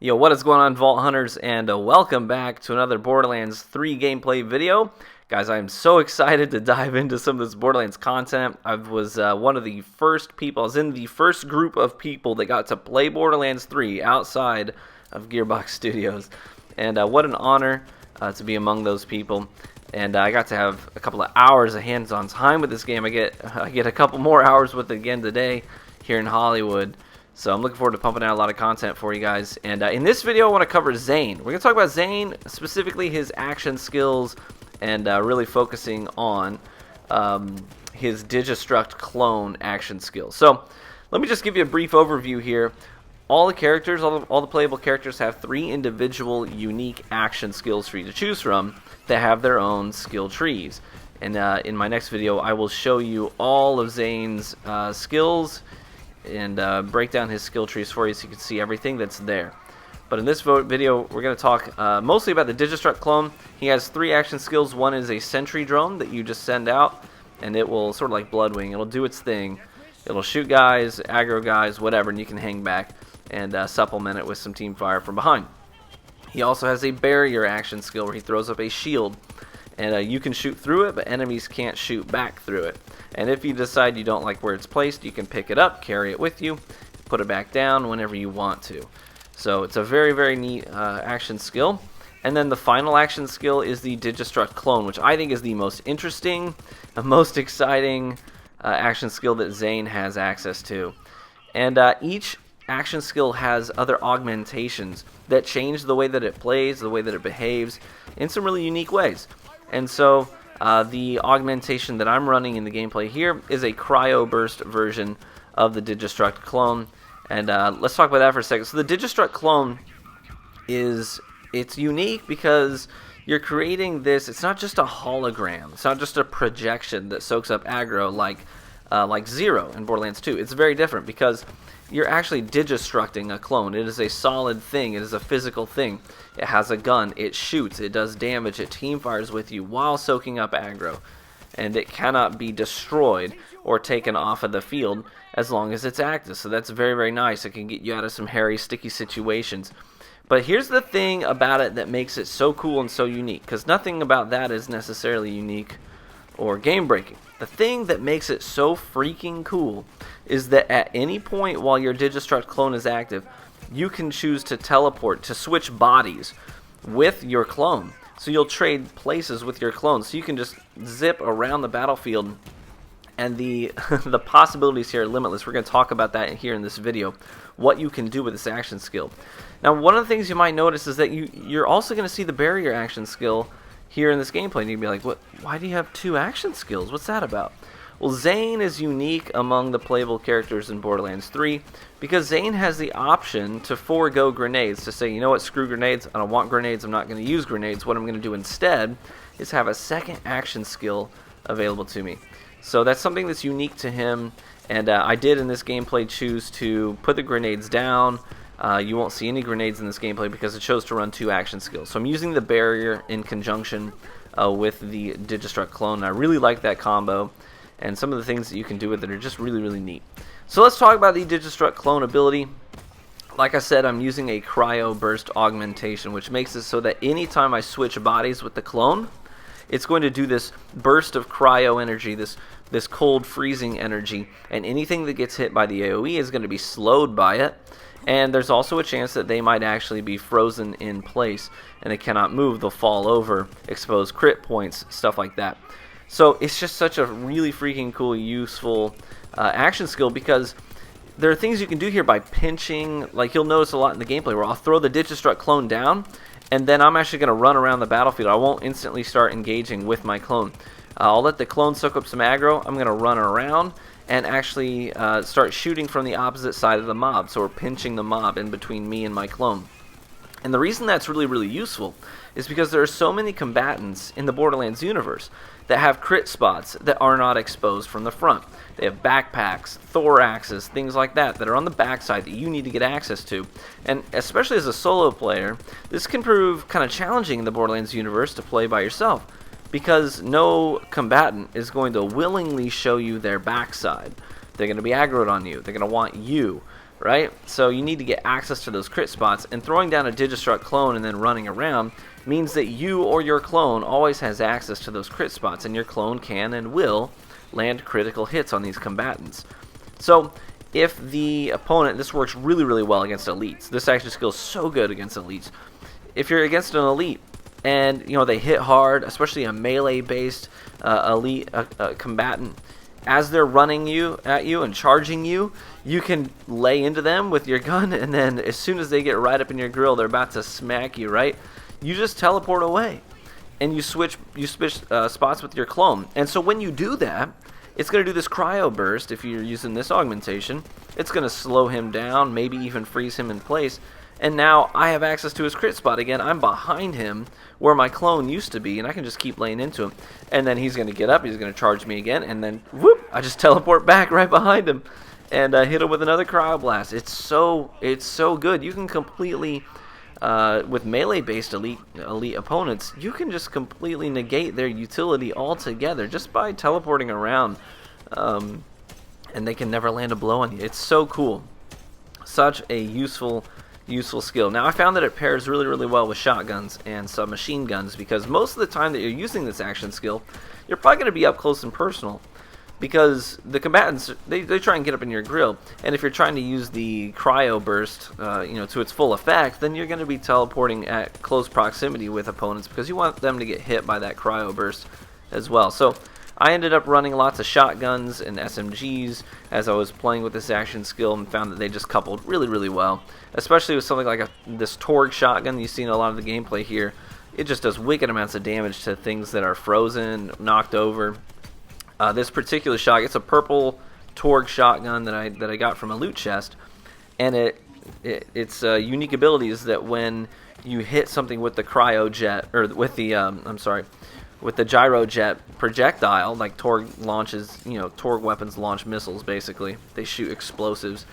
Yo, what is going on, Vault Hunters, and welcome back to another Borderlands 3 gameplay video. Guys, I'm so excited to dive into some of this Borderlands content. I was one of the first people, I was in the first group of people that got to play Borderlands 3 outside of Gearbox Studios. And what an honor to be among those people. And I got to have a couple of hours of hands-on time with this game. I get a couple more hours with it again today here in Hollywood. So I'm looking forward to pumping out a lot of content for you guys. And in this video, I want to cover Zane. We're going to talk about Zane, specifically his action skills, and really focusing on his Digistruct Clone action skills. So let me just give you a brief overview here. All the characters, all the playable characters have 3 individual unique action skills for you to choose from that have their own skill trees. And in my next video, I will show you all of Zane's skills and break down his skill trees for you so you can see everything that's there. But in this video, we're going to talk mostly about the Digistruct Clone. He has 3 action skills. One is a sentry drone that you just send out, and it will, sort of like Bloodwing, it'll do its thing. It'll shoot guys, aggro guys, whatever, and you can hang back and supplement it with some team fire from behind. He also has a barrier action skill where he throws up a shield, and you can shoot through it, but enemies can't shoot back through it. And if you decide you don't like where it's placed, you can pick it up, carry it with you, put it back down whenever you want to. So it's a very, very neat action skill. And then the final action skill is the Digistruct Clone, which I think is the most interesting, the most exciting action skill that Zane has access to. And each action skill has other augmentations that change the way that it plays, the way that it behaves, in some really unique ways. And so the augmentation that I'm running in the gameplay here is a Cryo Burst version of the Digistruct Clone. And let's talk about that for a second. So the Digistruct Clone it's unique because you're creating this, it's not just a hologram, it's not just a projection that soaks up aggro like Zero in Borderlands 2. It's very different because you're actually digistructing a clone. It is a solid thing. It is a physical thing. It has a gun. It shoots. It does damage. It team fires with you while soaking up aggro. And it cannot be destroyed or taken off of the field as long as it's active. So that's very, very nice. It can get you out of some hairy, sticky situations. But here's the thing about it that makes it so cool and so unique, because nothing about that is necessarily unique or game-breaking. The thing that makes it so freaking cool is that at any point while your Digistruct Clone is active, you can choose to teleport, to switch bodies with your clone. So you'll trade places with your clone. So you can just zip around the battlefield, and the the possibilities here are limitless. We're going to talk about that here in this video, what you can do with this action skill. Now, one of the things you might notice is that you're also going to see the barrier action skill here in this gameplay, and you'd be like, "What? Why do you have 2 action skills? What's that about?" Well, Zane is unique among the playable characters in Borderlands 3 because Zane has the option to forego grenades, to say, you know what, screw grenades, I don't want grenades, I'm not going to use grenades. What I'm going to do instead is have a second action skill available to me. So that's something that's unique to him, and I did in this gameplay choose to put the grenades down. You won't see any grenades in this gameplay because it chose to run 2 action skills. So I'm using the barrier in conjunction with the Digistruct Clone. I really like that combo, and some of the things that you can do with it are just really, really neat. So let's talk about the Digistruct Clone ability. Like I said, I'm using a Cryo Burst augmentation, which makes it so that anytime I switch bodies with the clone, it's going to do this burst of cryo energy, this cold freezing energy, and anything that gets hit by the AoE is going to be slowed by it. And there's also a chance that they might actually be frozen in place and they cannot move. They'll fall over, expose crit points, stuff like that. So it's just such a really freaking cool, useful action skill, because there are things you can do here by pinching. Like, you'll notice a lot in the gameplay where I'll throw the Digistruct Clone down, and then I'm actually going to run around the battlefield. I won't instantly start engaging with my clone. I'll let the clone soak up some aggro. I'm going to run around and actually start shooting from the opposite side of the mob. So we're pinching the mob in between me and my clone. And the reason that's really, really useful is because there are so many combatants in the Borderlands universe that have crit spots that are not exposed from the front. They have backpacks, thoraxes, things like that that are on the backside that you need to get access to. And especially as a solo player, this can prove kind of challenging in the Borderlands universe to play by yourself, because no combatant is going to willingly show you their backside. They're going to be aggroed on you. They're going to want you. right? So you need to get access to those crit spots, and throwing down a Digistruct Clone and then running around means that you or your clone always has access to those crit spots, and your clone can and will land critical hits on these combatants. So if the opponent, this works really, really well against elites. This action skill is so good against elites. If you're against an elite and they hit hard, especially a melee-based elite combatant, as they're running at you and charging you, you can lay into them with your gun, and then as soon as they get right up in your grill, they're about to smack you, right? You just teleport away, and you switch spots with your clone. And so when you do that, it's going to do this Cryo Burst. If you're using this augmentation, it's going to slow him down, maybe even freeze him in place. And now I have access to his crit spot again. I'm behind him where my clone used to be, and I can just keep laying into him. And then he's going to get up, he's going to charge me again, and then whoop, I just teleport back right behind him and hit him with another Cryo Blast. It's so good. You can completely, with melee-based elite opponents, you can just completely negate their utility altogether just by teleporting around, and they can never land a blow on you. It's so cool. Such a useful skill. Now I found that it pairs really, really well with shotguns and submachine guns, because most of the time that you're using this action skill, you're probably going to be up close and personal, because the combatants, they try and get up in your grill, and if you're trying to use the Cryo Burst to its full effect, then you're going to be teleporting at close proximity with opponents, because you want them to get hit by that Cryo Burst as well. So I ended up running lots of shotguns and SMGs as I was playing with this action skill, and found that they just coupled really, really well, especially with something like this Torg shotgun you see in a lot of the gameplay here. It just does wicked amounts of damage to things that are frozen, knocked over. This particular shotgun, it's a purple Torg shotgun that I got from a loot chest, and its unique ability is that when you hit something with the cryo jet, or with the with the gyro jet projectile, like Torg launches, Torg weapons launch missiles, basically. They shoot explosives.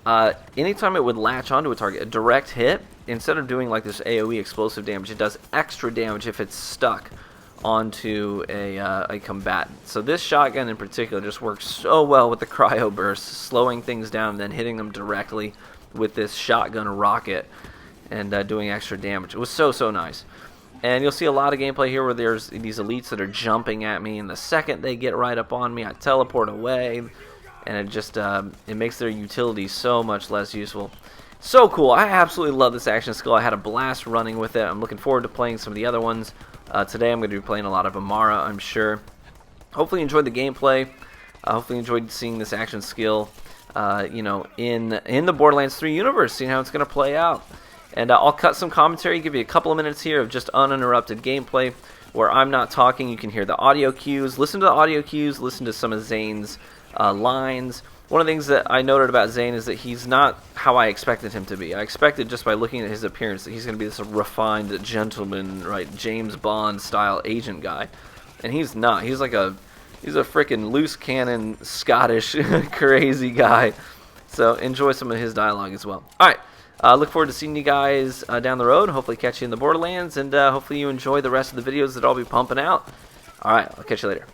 Anytime it would latch onto a target, a direct hit, instead of doing like this AoE explosive damage, it does extra damage if it's stuck onto a combatant. So this shotgun in particular just works so well with the Cryo Burst, slowing things down and then hitting them directly with this shotgun rocket and doing extra damage. It was so nice. And you'll see a lot of gameplay here where there's these elites that are jumping at me, and the second they get right up on me, I teleport away, and it just it makes their utility so much less useful. So cool. I absolutely love this action skill. I had a blast running with it. I'm looking forward to playing some of the other ones. Today I'm going to be playing a lot of Amara, I'm sure. Hopefully you enjoyed the gameplay. Hopefully you enjoyed seeing this action skill in the Borderlands 3 universe, seeing how it's going to play out. And I'll cut some commentary, give you a couple of minutes here of just uninterrupted gameplay where I'm not talking. You can hear the audio cues, listen to the audio cues, listen to some of Zane's lines. One of the things that I noted about Zane is that he's not how I expected him to be. I expected, just by looking at his appearance, that he's going to be this refined gentleman, right, James Bond style agent guy, and he's not. He's a freaking loose cannon Scottish crazy guy. So enjoy some of his dialogue as well. All right. Look forward to seeing you guys down the road. Hopefully catch you in the Borderlands, and hopefully you enjoy the rest of the videos that I'll be pumping out. Alright, I'll catch you later.